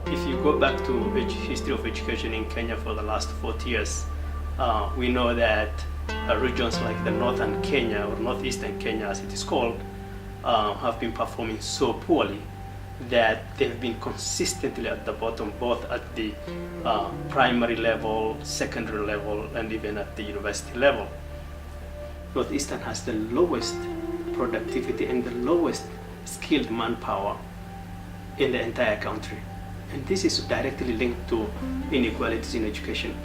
If you go back to history of education in Kenya for the last 40 years, we know that regions like the northern Kenya or northeastern Kenya as it is called have been performing so poorly that they've been consistently at the bottom, both at the primary level, secondary level, and even at the university level. Northeastern has the lowest productivity and the lowest skilled manpower in the entire country. And this is directly linked to inequalities in education.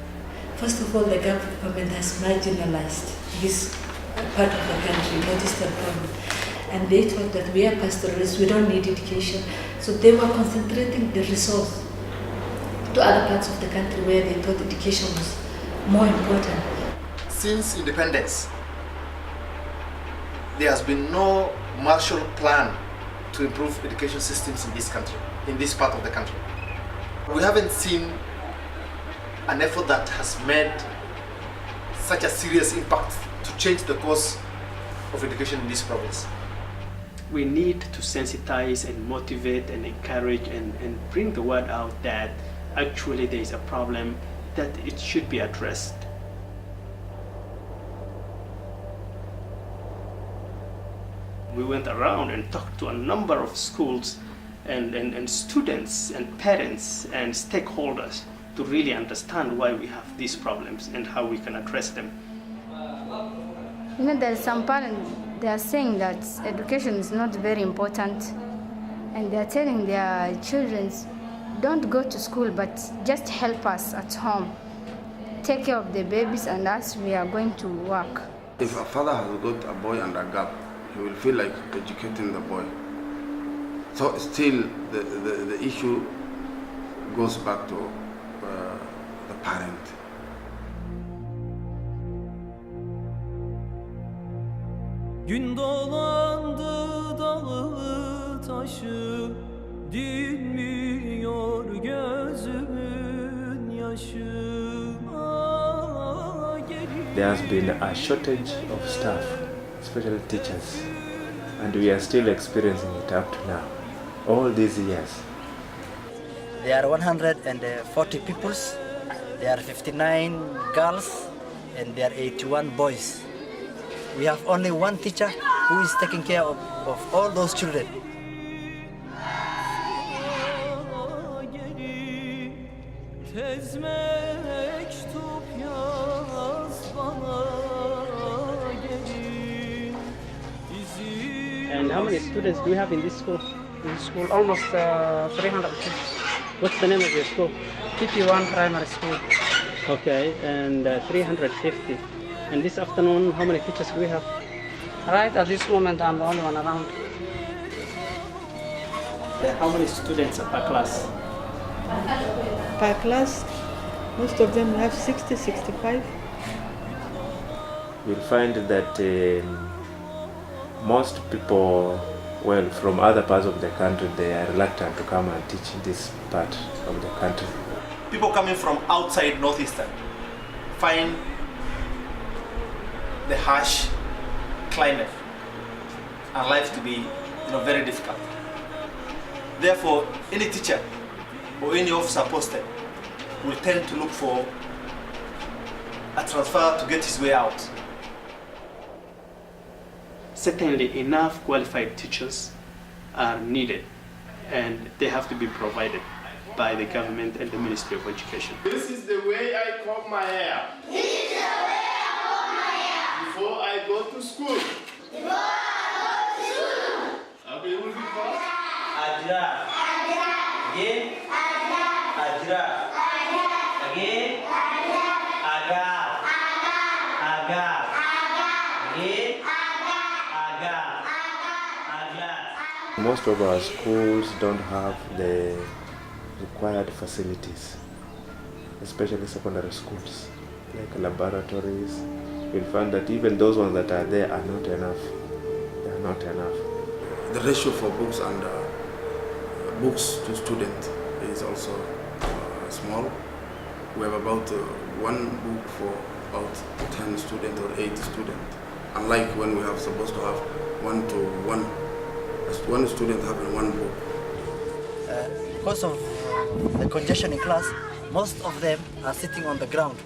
First of all, the government has marginalized this part of the country, Northeastern province. And they thought that we are pastoralists, we don't need education. So they were concentrating the resource to other parts of the country where they thought education was more important. Since independence, there has been no Marshall Plan to improve education systems in this country, in this part of the country. We haven't seen an effort that has made such a serious impact to change the course of education in this province. We need to sensitize and motivate and encourage and bring the word out that actually there is a problem, that it should be addressed. We went around and talked to a number of schools and students and parents and stakeholders to really understand why we have these problems and how we can address them. You know, there's some parents, they are saying that education is not very important, and they are telling their children, don't go to school, but just help us at home. Take care of the babies, and us, we are going to work. If a father has got a boy and a girl, he will feel like educating the boy. So still, the issue goes back to the parent. Gün dolandı dağı taşı, dinmiyor gözümün yaşı. There has been a shortage of staff, especially teachers, and we are still experiencing it up to now, all these years. There are 140 peoples, there are 59 girls, and there are 81 boys. We have only one teacher who is taking care of all those children. And how many students do you have in this school? In school, almost 350. What's the name of your school? PP1 Primary School. Okay, and 350. And this afternoon, how many teachers do we have? Right at this moment, I'm the only one around. How many students per class? Per class, most of them have 60, 65. You'll find that most people, well, from other parts of the country, they are reluctant to come and teach in this part of the country. People coming from outside Northeastern find the harsh climate and life to be very difficult. Therefore, any teacher or any officer posted will tend to look for a transfer to get his way out. Certainly enough qualified teachers are needed, and they have to be provided by the government and the Ministry of Education. This is the way I comb my hair. This is the way I comb my hair. Before I go to school. Before I go to school. Okay, will be fast. Ajra. Ajra. Again. Ajra. Ajra. Ajra. Again. Ajra. Aga. Aga. Aga. Aga. Again. Aga. Aga. Aga. Most of our schools don't have the required facilities, especially secondary schools, like laboratories. You'll find that even those ones that are there are not enough. They are not enough. The ratio for books and books to student is also small. We have about one book for about 10 students or 8 students. Unlike when we have supposed to have 1 to 1, one student having one book. Because of the congestion in class, most of them are sitting on the ground.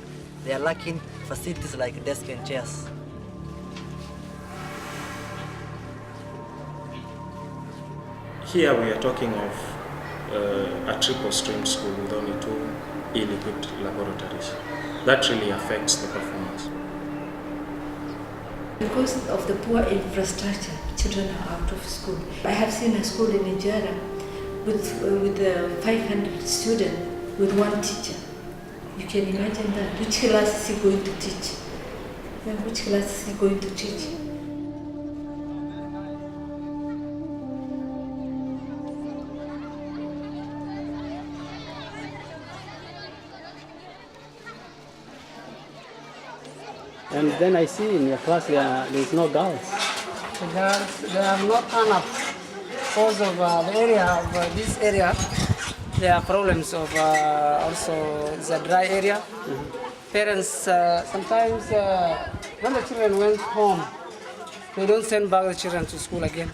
They are lacking facilities like desks and chairs. Here we are talking of a triple stream school with only 2 ill-equipped laboratories. That really affects the performance. Because of the poor infrastructure, children are out of school. I have seen a school in Nigeria with 500 students with 1 teacher. You can imagine that. Which class is he going to teach? Which class is he going to teach? And then I see in your class there is no girls. The girls, they have not turned up because of the area of this area. There are problems of also the dry area. Parents sometimes when the children went home, they don't send back the children to school again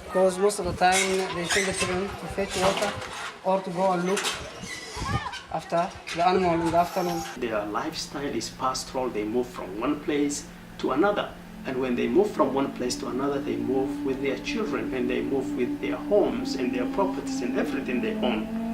because most of the time they send the children to fetch water or to go and look after the animal in the afternoon. Their lifestyle is pastoral. They move from one place to another. And when they move from one place to another, they move with their children and they move with their homes and their properties and everything they own.